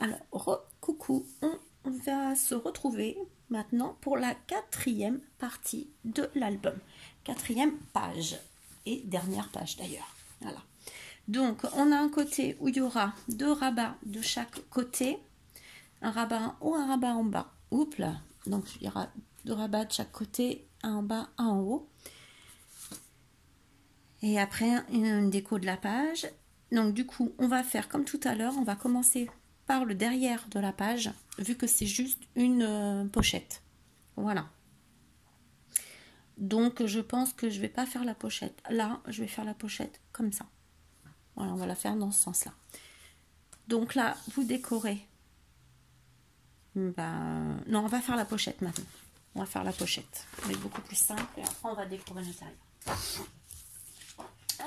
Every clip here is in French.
Alors, coucou, on va se retrouver maintenant pour la 4e partie de l'album. 4e page et dernière page d'ailleurs. Voilà. Donc, on a un côté où il y aura 2 rabats de chaque côté. Un rabat en haut, un rabat en bas. Oups là. Donc, il y aura 2 rabats de chaque côté, un en bas, un en haut. Et après, une déco de la page. Donc, du coup, on va faire comme tout à l'heure. On va commencer par le derrière de la page, vu que c'est juste une pochette. Voilà. Donc, je pense que je vais pas faire la pochette. Là, je vais faire la pochette comme ça. Voilà, on va la faire dans ce sens-là. Donc là, vous décorez. Non, on va faire la pochette maintenant. On va faire la pochette. Ça va être beaucoup plus simple. Et après, on va décorer l'intérieur.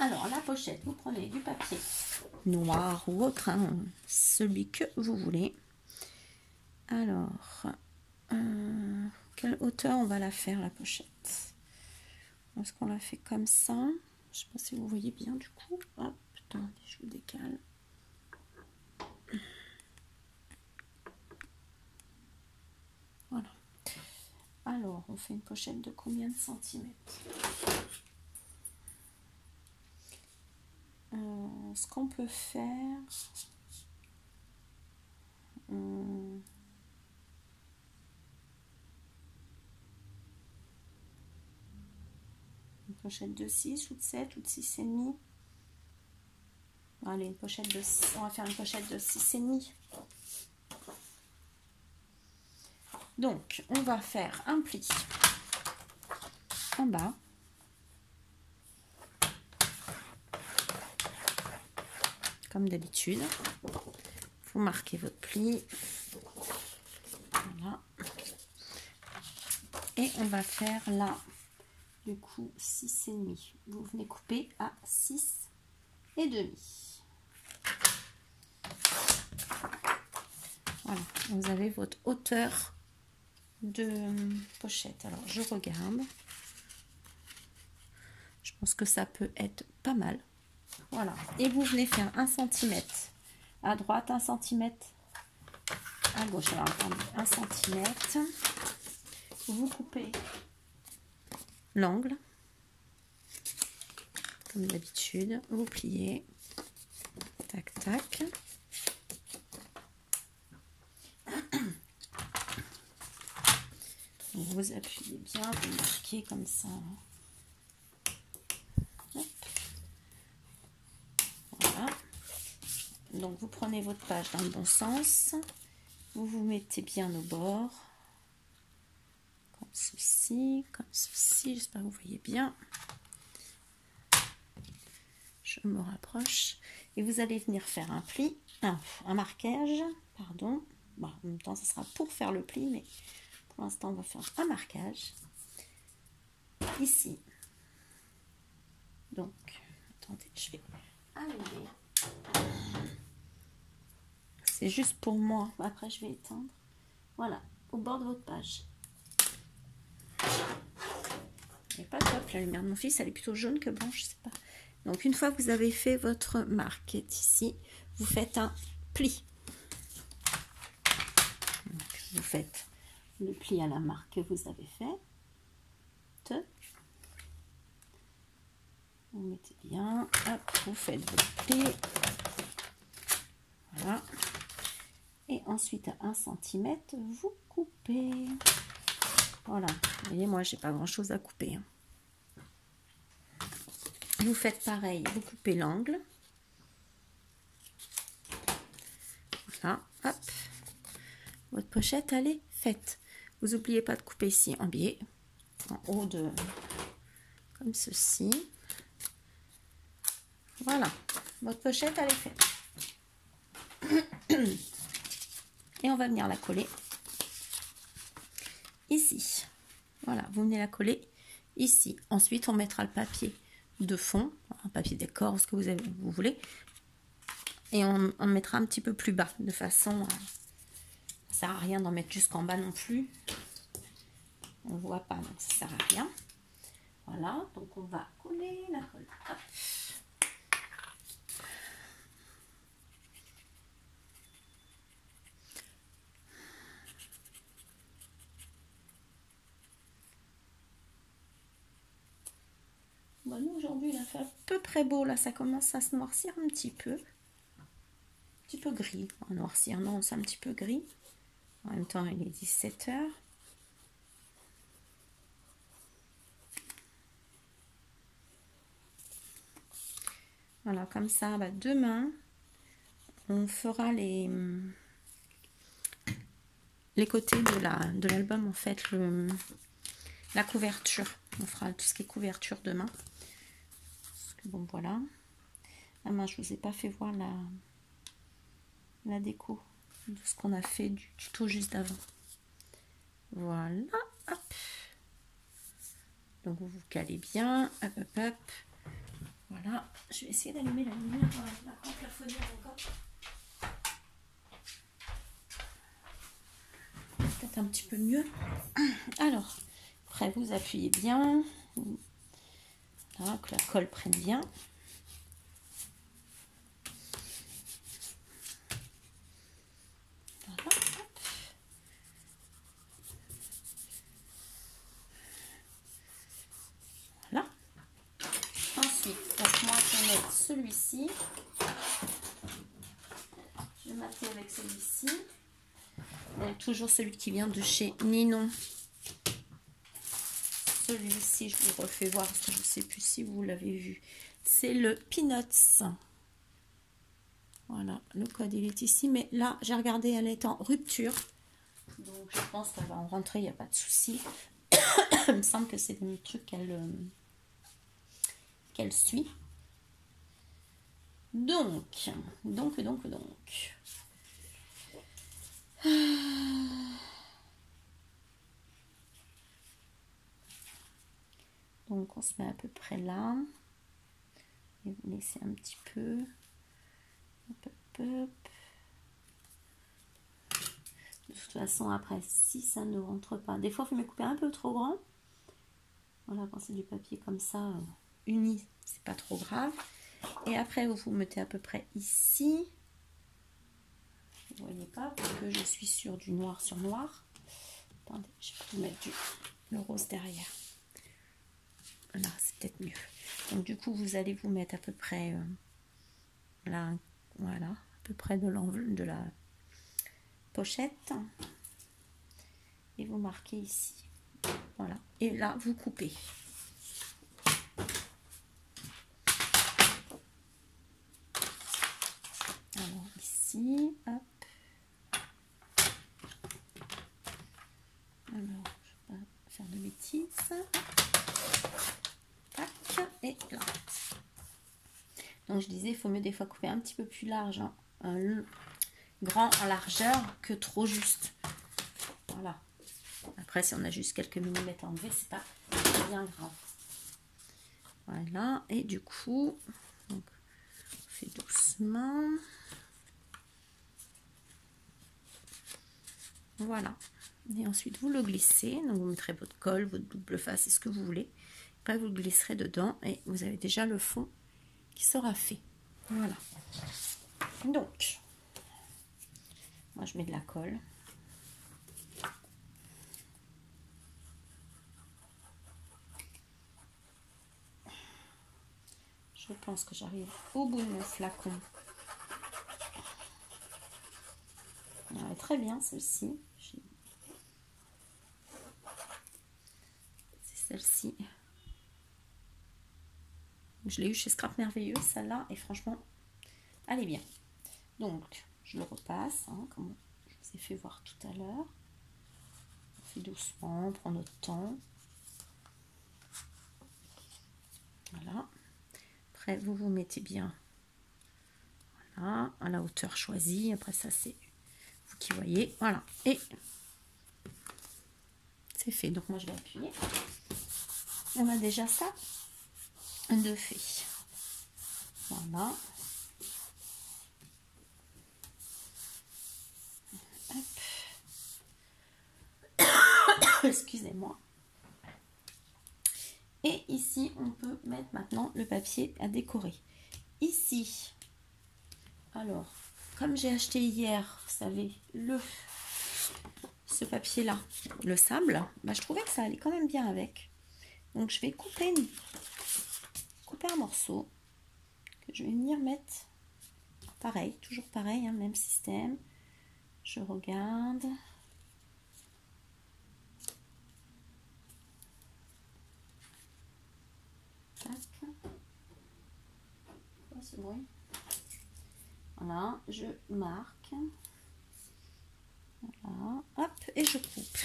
Alors, la pochette, vous prenez du papier noir ou autre, hein, celui que vous voulez. Alors, quelle hauteur on va la faire, la pochette? Est-ce qu'on la fait comme ça? Je ne sais pas si vous voyez bien du coup. Hop, attendez, je vous décale. Voilà. Alors, on fait une pochette de combien de centimètres? Ce qu'on peut faire... une pochette de 6 ou de 7 ou de 6,5. Allez, une pochette de 6. On va faire une pochette de 6,5. Donc, on va faire un pli en bas. Comme d'habitude. Vous marquez votre pli. Voilà. Et on va faire là, du coup, 6,5. Vous venez couper à 6,5. Voilà, vous avez votre hauteur de pochette. Alors, je regarde. Je pense que ça peut être pas mal. Voilà. Et vous venez faire 1 cm à droite, 1 cm à gauche. Alors, attendez, 1 cm. Vous coupez l'angle. Comme d'habitude. Vous pliez. Tac, tac. Vous appuyez bien, vous marquez comme ça. Hop. Voilà. Donc vous prenez votre page dans le bon sens. Vous vous mettez bien au bord. Comme ceci, comme ceci. J'espère que vous voyez bien. Je me rapproche. Et vous allez venir faire un pli, un marquage, pardon. Bon, en même temps, ça sera pour faire le pli, mais pour l'instant, on va faire un marquage. Ici. Donc, attendez, je vais allumer. C'est juste pour moi. Après, je vais éteindre. Voilà, au bord de votre page. Elle n'est pas top, la lumière de mon fils, elle est plutôt jaune que blanche, je sais pas. Donc, une fois que vous avez fait votre marquette ici, vous faites un pli. Donc, vous faites le pli à la marque que vous avez fait. Vous mettez bien, hop, vous faites votre pli. Voilà. Et ensuite, à 1 cm, vous coupez. Voilà. Vous voyez, moi, j'ai pas grand chose à couper. Vous faites pareil, vous coupez l'angle. Voilà, hop. Votre pochette, elle est faite. Vous n'oubliez pas de couper ici en biais, en haut de, comme ceci. Voilà, votre pochette, elle est faite. Et on va venir la coller ici. Voilà, vous venez la coller ici. Ensuite, on mettra le papier de fond, un papier décor, ce que vous voulez, et on mettra un petit peu plus bas, de façon, ça sert à rien d'en mettre jusqu'en bas non plus, on voit pas, donc ça sert à rien. Voilà, donc on va coller la colle. Hop. Bon, nous, aujourd'hui, il a fait à peu près beau. Là, ça commence à se noircir un petit peu. Un petit peu gris. À noircir, non, c'est un petit peu gris. En même temps, il est 17 h. Voilà, comme ça, bah, demain, on fera les côtés de l'album, en fait, la couverture. On fera tout ce qui est couverture demain. Parce que, bon, voilà. Ah, moi, je vous ai pas fait voir la déco de ce qu'on a fait du tuto juste avant. Voilà, hop. Donc, vous vous calez bien. Hop, hop, hop. Voilà. Je vais essayer d'allumer la lumière. La grande plafonnière encore. Peut-être un petit peu mieux. Alors, après, vous appuyez bien. Voilà, que la colle prenne bien. Voilà. Voilà. Ensuite, donc moi je vais mettre celui-ci. Je vais mater avec celui-ci. Donc toujours celui qui vient de chez Ninon. Celui-ci, je vous refais voir parce que je ne sais plus si vous l'avez vu. C'est le Peanuts. Voilà, le code il est ici. Mais là, j'ai regardé, elle est en rupture. Donc je pense qu'elle va en rentrer, il n'y a pas de souci. Il me semble que c'est le truc qu'elle suit. Donc. Donc on se met à peu près là. Et vous laissez un petit peu. Hop, hop, hop. De toute façon, après, si ça ne rentre pas, des fois, il faut me couper un peu trop grand. Voilà, quand c'est du papier comme ça, uni, c'est pas trop grave. Et après, vous mettez à peu près ici. Vous voyez pas, parce que je suis sur du noir sur noir. Attendez, je vais vous mettre le rose derrière. Là, c'est peut-être mieux. Donc, du coup, vous allez vous mettre à peu près là, voilà, à peu près de l'enveloppe de la pochette. Et vous marquez ici. Voilà. Et là, vous coupez. Alors, ici, hop. Alors, je vais pas faire de bêtises. Tac, et là. Donc, je disais, il faut mieux des fois couper un petit peu plus large, hein, grand en largeur que trop juste. Voilà. Après, si on a juste quelques millimètres à enlever, c'est pas bien grave. Voilà. Et du coup, donc, on fait doucement. Voilà. Et ensuite, vous le glissez. Donc, vous mettrez votre colle, votre double face, c'est ce que vous voulez. Après, vous le glisserez dedans et vous avez déjà le fond qui sera fait. Voilà. Donc, moi, je mets de la colle. Je pense que j'arrive au bout de mon flacon. Elle est très bien, celle-ci. C'est celle-ci. Je l'ai eu chez Scrap Merveilleux, celle-là, et franchement, elle est bien. Donc, je le repasse, hein, comme je vous ai fait voir tout à l'heure. On fait doucement, on prend notre temps. Voilà. Après, vous vous mettez bien, voilà, à la hauteur choisie. Après, ça, c'est vous qui voyez. Voilà. Et c'est fait. Donc, moi, je vais appuyer. On a déjà ça de fait. Voilà. Excusez-moi. Et ici, on peut mettre maintenant le papier à décorer. Ici, alors, comme j'ai acheté hier, vous savez, ce papier-là, le sable, bah, je trouvais que ça allait quand même bien avec. Donc, je vais couper super morceau que je vais venir mettre pareil, toujours pareil, hein, même système. Je regarde. Tac. Quoi ce bruit? Voilà, je marque. Voilà, hop, et je coupe.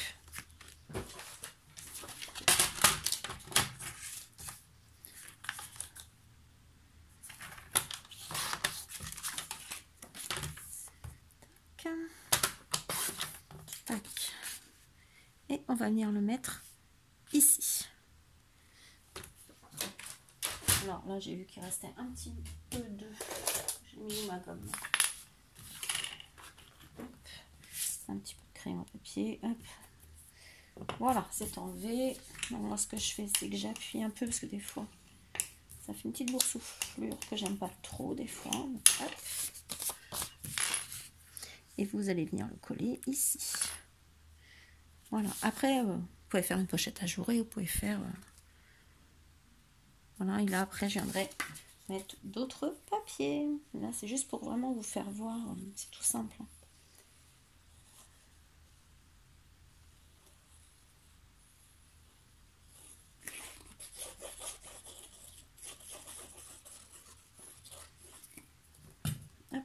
Tac. Et on va venir le mettre ici. Alors là, j'ai vu qu'il restait un petit peu de... J'ai mis ma gomme. Hop. Un petit peu de crayon à papier. Hop. Voilà, c'est enlevé. Donc moi, ce que je fais, c'est que j'appuie un peu parce que des fois, ça fait une petite boursouflure que j'aime pas trop des fois. Donc, hop. Et vous allez venir le coller ici. Voilà. Après, vous pouvez faire une pochette ajourée, vous pouvez faire... Voilà, et là, après, je viendrai mettre d'autres papiers. Là, c'est juste pour vraiment vous faire voir. C'est tout simple. Hop.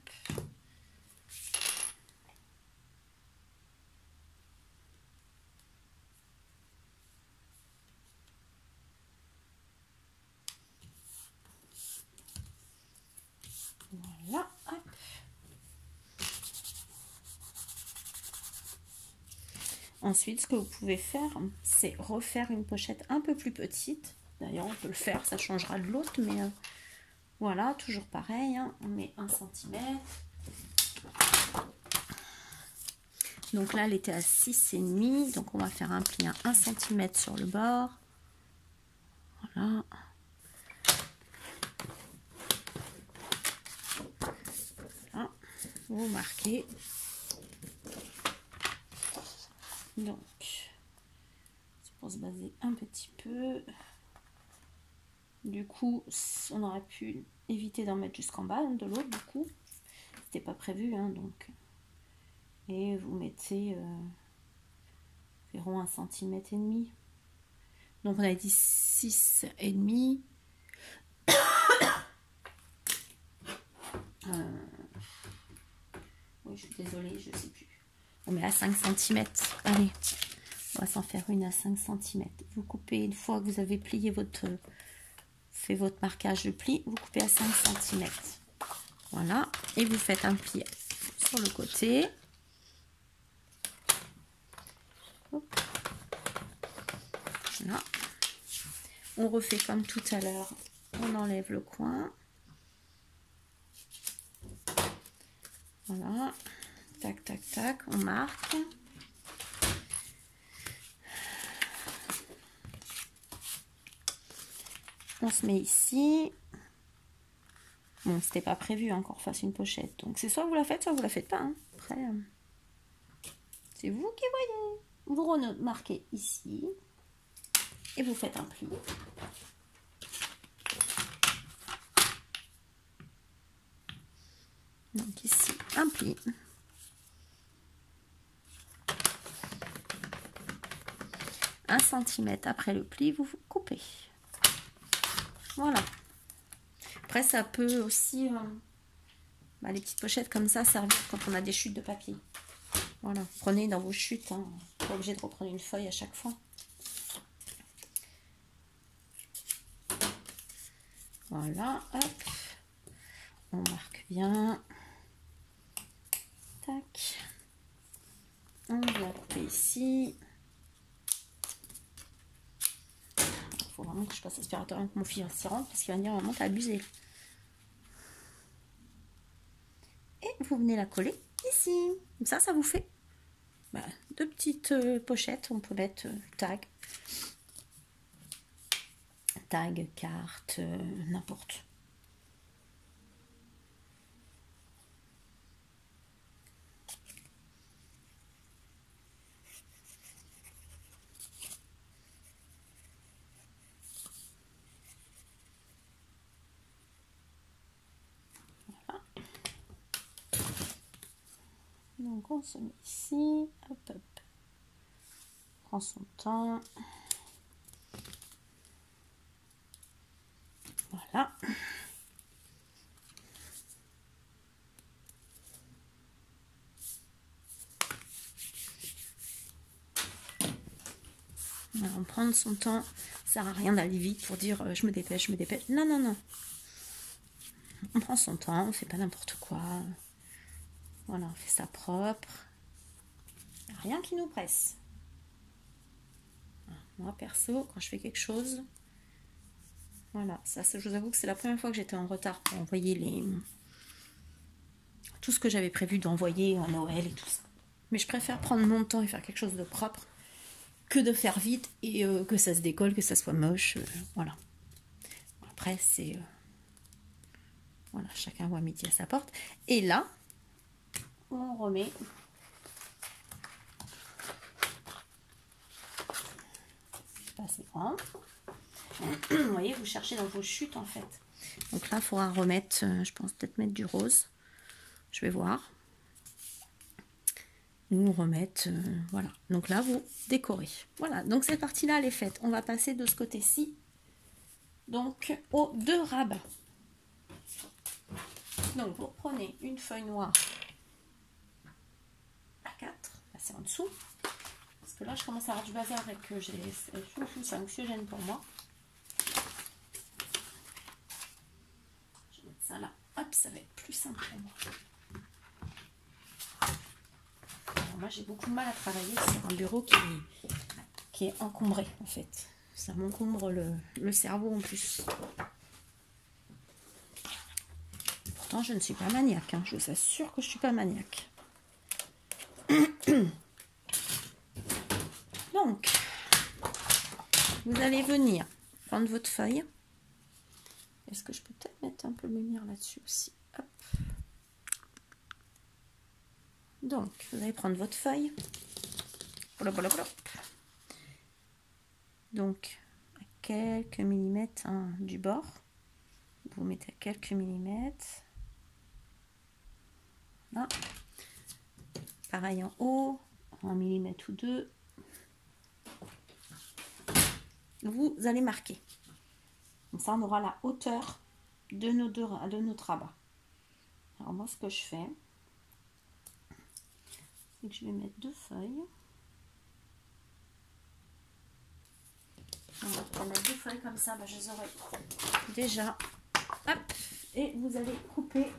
Voilà, hop. Ensuite, ce que vous pouvez faire, c'est refaire une pochette un peu plus petite. D'ailleurs, on peut le faire, ça changera de l'autre, mais voilà, toujours pareil, hein, on met 1 cm. Donc là, elle était à 6,5, donc on va faire un pli à 1 cm sur le bord. Voilà. Voilà. Vous marquez. Donc, c'est pour se baser un petit peu. Du coup, on aurait pu éviter d'en mettre jusqu'en bas, de l'autre, du coup. C'était pas prévu, hein, donc. Et vous mettez environ 1,5 cm. Donc, on a dit 6,5. Oui, je suis désolée, je sais plus. On met à 5 cm. Allez, on va s'en faire une à 5 cm. Vous coupez une fois que vous avez plié fait votre marquage de pli, vous coupez à 5 cm. Voilà, et vous faites un pli sur le côté. Hop. Voilà. On refait comme tout à l'heure. On enlève le coin. Voilà. Tac, tac, tac. On marque. On se met ici. Bon, c'était pas prévu hein, qu'on refasse une pochette. Donc, c'est soit vous la faites, soit vous la faites pas. Hein. Après, c'est vous qui voyez. Vous remarquez ici. Et vous faites un pli. Donc, ici, un pli. Un centimètre après le pli, vous coupez. Voilà. Après, ça peut aussi, les petites pochettes comme ça, servir quand on a des chutes de papier. Voilà. Prenez dans vos chutes. Hein. Pas obligé de reprendre une feuille à chaque fois. Voilà. Hop. On marque bien. Tac. On va couper ici. Il faut vraiment que je passe l'aspirateur avec mon fil en parce qu'il va dire vraiment t'as abusé. Et vous venez la coller ici. Comme ça, ça vous fait deux petites pochettes. On peut mettre tag, carte, n'importe. Donc on se met ici, hop hop, prend son temps, voilà. On prend son temps, ça sert à rien d'aller vite pour dire je me dépêche, non non non, on prend son temps, on fait pas n'importe quoi, voilà, on fait ça propre, rien qui nous presse. Moi perso, quand je fais quelque chose, voilà, ça je vous avoue que c'est la première fois que j'étais en retard pour envoyer tout ce que j'avais prévu d'envoyer à Noël et tout ça. Mais je préfère prendre mon temps et faire quelque chose de propre que de faire vite et que ça se décolle, que ça soit moche, voilà. Après c'est voilà, chacun voit midi à sa porte. Et là, on remet pas assez grand. Vous voyez, vous cherchez dans vos chutes en fait. Donc là, il faudra remettre, je pense peut-être mettre du rose. Je vais voir. Ou remettre, voilà. Donc là, vous décorez. Voilà, donc cette partie-là, elle est faite. On va passer de ce côté-ci, donc aux 2 rabats. Donc vous prenez une feuille noire à 4, là c'est en dessous. Parce que là, je commence à avoir du bazar et que c'est anxiogène pour moi. Je vais mettre ça là. Hop, ça va être plus simple pour moi. Alors moi, j'ai beaucoup de mal à travailler sur un bureau qui est encombré, en fait. Ça m'encombre le cerveau en plus. Pourtant, je ne suis pas maniaque. Hein. Je vous assure que je ne suis pas maniaque. Donc, vous allez venir prendre votre feuille. Est-ce que je peux peut-être mettre un peu de lumière là-dessus aussi? Hop. Donc, vous allez prendre votre feuille. Donc, à quelques millimètres du bord. Vous mettez à quelques millimètres. Là. Pareil en haut, 1 millimètre ou 2. Vous allez marquer. Comme ça, on aura la hauteur de notre rabat. Alors moi, ce que je fais, c'est que je vais mettre 2 feuilles. Alors, pour mettre 2 feuilles comme ça, je les aurai déjà. Hop, et vous allez couper.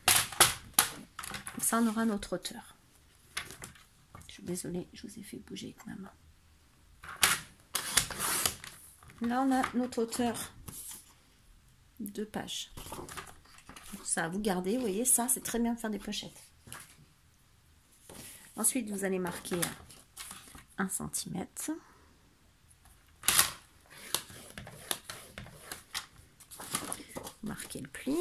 Comme ça, on aura notre hauteur. Je suis désolée, je vous ai fait bouger avec ma main. Là, on a notre hauteur de page. Ça, vous gardez, vous voyez, ça, c'est très bien de faire des pochettes. Ensuite, vous allez marquer 1 cm. Marquez le pli.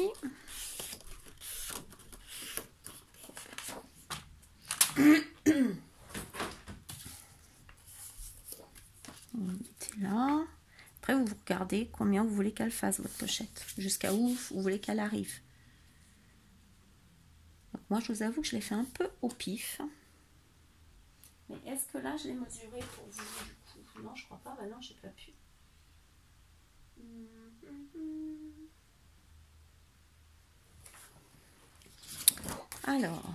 Vous mettez là. Après, vous regardez combien vous voulez qu'elle fasse, votre pochette. Jusqu'à où vous voulez qu'elle arrive. Donc moi, je vous avoue que je l'ai fait un peu au pif. Mais est-ce que là, je l'ai mesuré pour vous du coup? Non, je crois pas. Bah non, j'ai pas pu. Alors.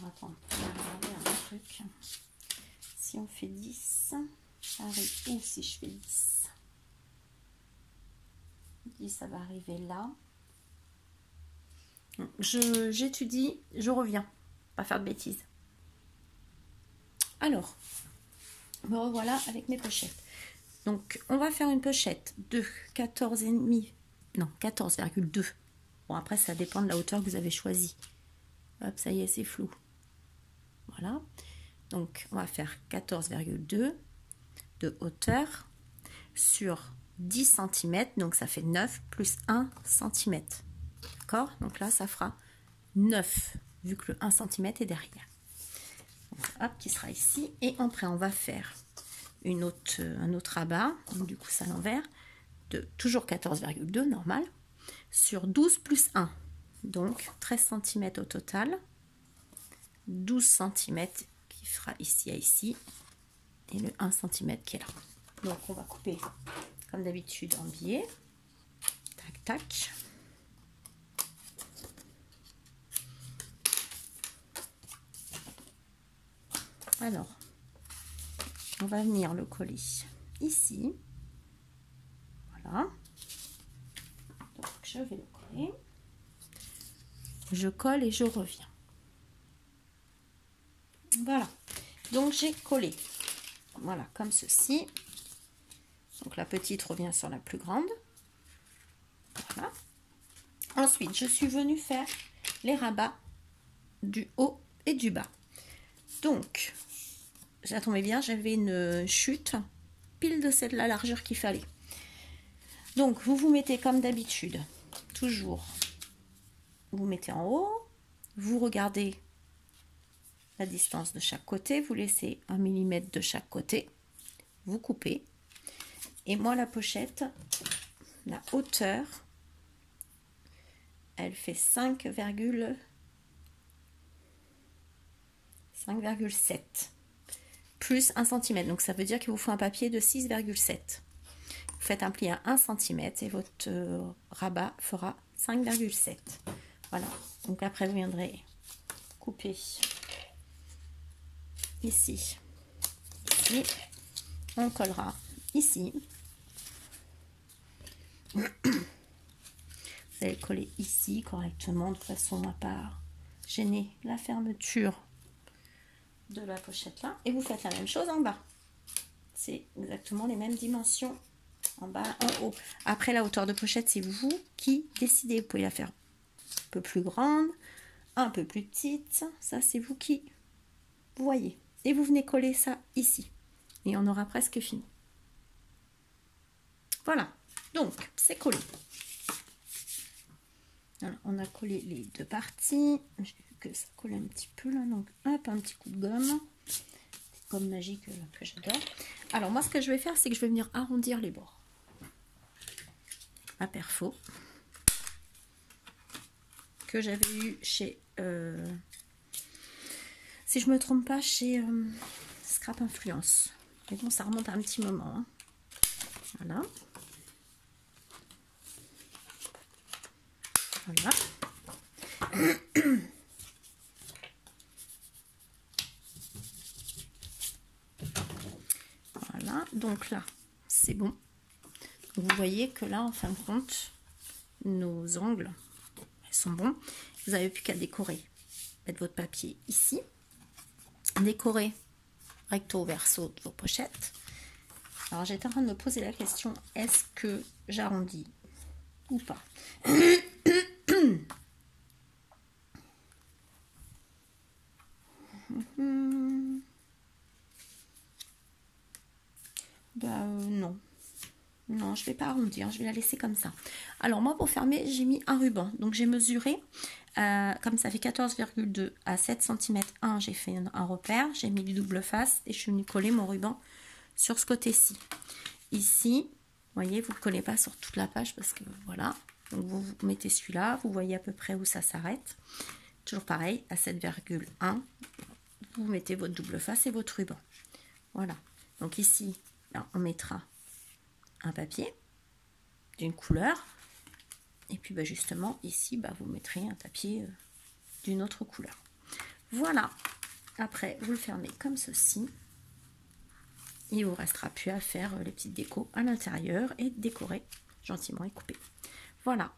Attends, on va regarder un truc. Si on fait 10, ça arrive où si je fais 10? 10, ça va arriver là. J'étudie, je reviens. Pas faire de bêtises. Alors, me revoilà avec mes pochettes. Donc, on va faire une pochette de 14,5. Non, 14,2. Bon, après, ça dépend de la hauteur que vous avez choisie. Hop, ça y est, c'est flou. Voilà. Donc, on va faire 14,2 de hauteur sur 10 cm. Donc, ça fait 9 plus 1 cm. D'accord? Donc là, ça fera 9, vu que le 1 cm est derrière. Donc, hop, qui sera ici. Et après, on va faire un autre rabat, donc du coup c'est à l'envers, de toujours 14,2 normal, sur 12 plus 1, donc 13 cm au total, 12 cm qui fera ici à ici, et le 1 cm qui est là. Donc on va couper comme d'habitude en biais, tac tac. Alors, on va venir le coller ici. Voilà. Donc, je vais le coller. Je colle et je reviens. Voilà. Donc, j'ai collé. Voilà, comme ceci. Donc, la petite revient sur la plus grande. Voilà. Ensuite, je suis venue faire les rabats du haut et du bas. Donc, ça tombait bien, j'avais une chute pile de la largeur qu'il fallait. Donc, vous vous mettez comme d'habitude, toujours, vous mettez en haut, vous regardez la distance de chaque côté, vous laissez 1 mm de chaque côté, vous coupez. Et moi, la pochette, la hauteur, elle fait 5,7. Plus 1 cm. Donc, ça veut dire qu'il vous faut un papier de 6,7. Vous faites un pli à 1 cm et votre rabat fera 5,7. Voilà. Donc, après, vous viendrez couper ici. Ici. On collera ici. Vous allez coller ici correctement de façon à pas gêner la fermeture de la pochette là, et vous faites la même chose en bas. C'est exactement les mêmes dimensions en bas, en haut. Après, la hauteur de pochette, c'est vous qui décidez. Vous pouvez la faire un peu plus grande, un peu plus petite. Ça, c'est vous qui voyez. Et vous venez coller ça ici. Et on aura presque fini. Voilà. Donc, c'est collé. Alors, on a collé les deux parties. J'ai vu que ça colle un petit peu là. Donc, hop, un petit coup de gomme. Gomme magique que j'adore. Alors, moi, ce que je vais faire, c'est que je vais venir arrondir les bords. À perfo. Que j'avais eu chez... si je me trompe pas, chez Scrap Influence. Mais bon, ça remonte à un petit moment. Hein. Voilà. Voilà. Voilà, donc là, c'est bon. Vous voyez que là, en fin de compte, nos angles, elles sont bons. Vous n'avez plus qu'à décorer. Mettre votre papier ici. Décorer recto verso de vos pochettes. Alors, j'étais en train de me poser la question, est-ce que j'arrondis ou pas? Non. Non, je ne vais pas arrondir, je vais la laisser comme ça. Alors, moi, pour fermer, j'ai mis un ruban. Donc, j'ai mesuré, comme ça fait 14,2 à 7 cm 1, j'ai fait un repère. J'ai mis du double face et je suis venue coller mon ruban sur ce côté-ci. Ici, vous voyez, vous ne collez pas sur toute la page parce que voilà. Donc, vous mettez celui-là, vous voyez à peu près où ça s'arrête. Toujours pareil, à 7,1, vous mettez votre double face et votre ruban. Voilà. Donc, ici, là, on mettra un papier d'une couleur et puis justement ici vous mettrez un papier d'une autre couleur. Voilà, après vous le fermez comme ceci, il vous restera plus à faire les petites décos à l'intérieur et décorer gentiment et couper. Voilà,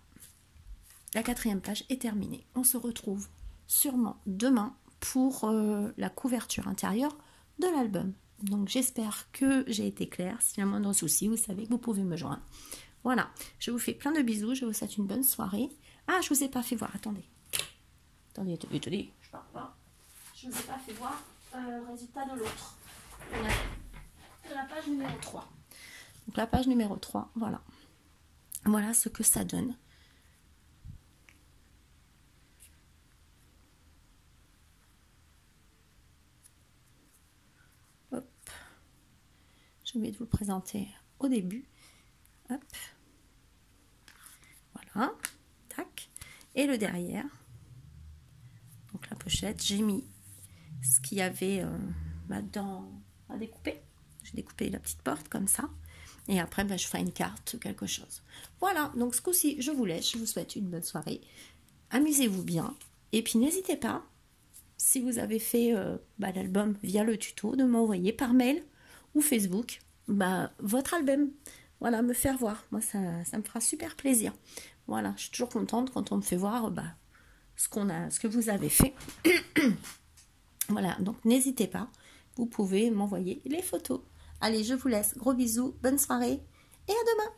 la 4e page est terminée. On se retrouve sûrement demain pour la couverture intérieure de l'album. Donc j'espère que j'ai été claire. S'il y a un moindre souci, vous savez que vous pouvez me joindre. Voilà, je vous fais plein de bisous. Je vous souhaite une bonne soirée. Ah, je vous ai pas fait voir. Attendez, je parle pas. Je vous ai pas fait voir le résultat de l'autre. De la page numéro 3. Donc la page numéro 3, voilà. Voilà ce que ça donne. Hop. J'ai oublié de vous le présenter au début. Hop. Voilà. Tac. Et le derrière. Donc la pochette, j'ai mis ce qu'il y avait à découper. J'ai découpé la petite porte comme ça. Et après, je ferai une carte, quelque chose. Voilà, donc ce coup-ci, je vous laisse. Je vous souhaite une bonne soirée. Amusez-vous bien. Et puis n'hésitez pas, si vous avez fait l'album via le tuto, de m'envoyer par mail ou Facebook votre album. Voilà, me faire voir. Moi, ça me fera super plaisir. Voilà, je suis toujours contente quand on me fait voir ce que vous avez fait. Voilà, donc n'hésitez pas. Vous pouvez m'envoyer les photos. Allez, je vous laisse. Gros bisous, bonne soirée et à demain.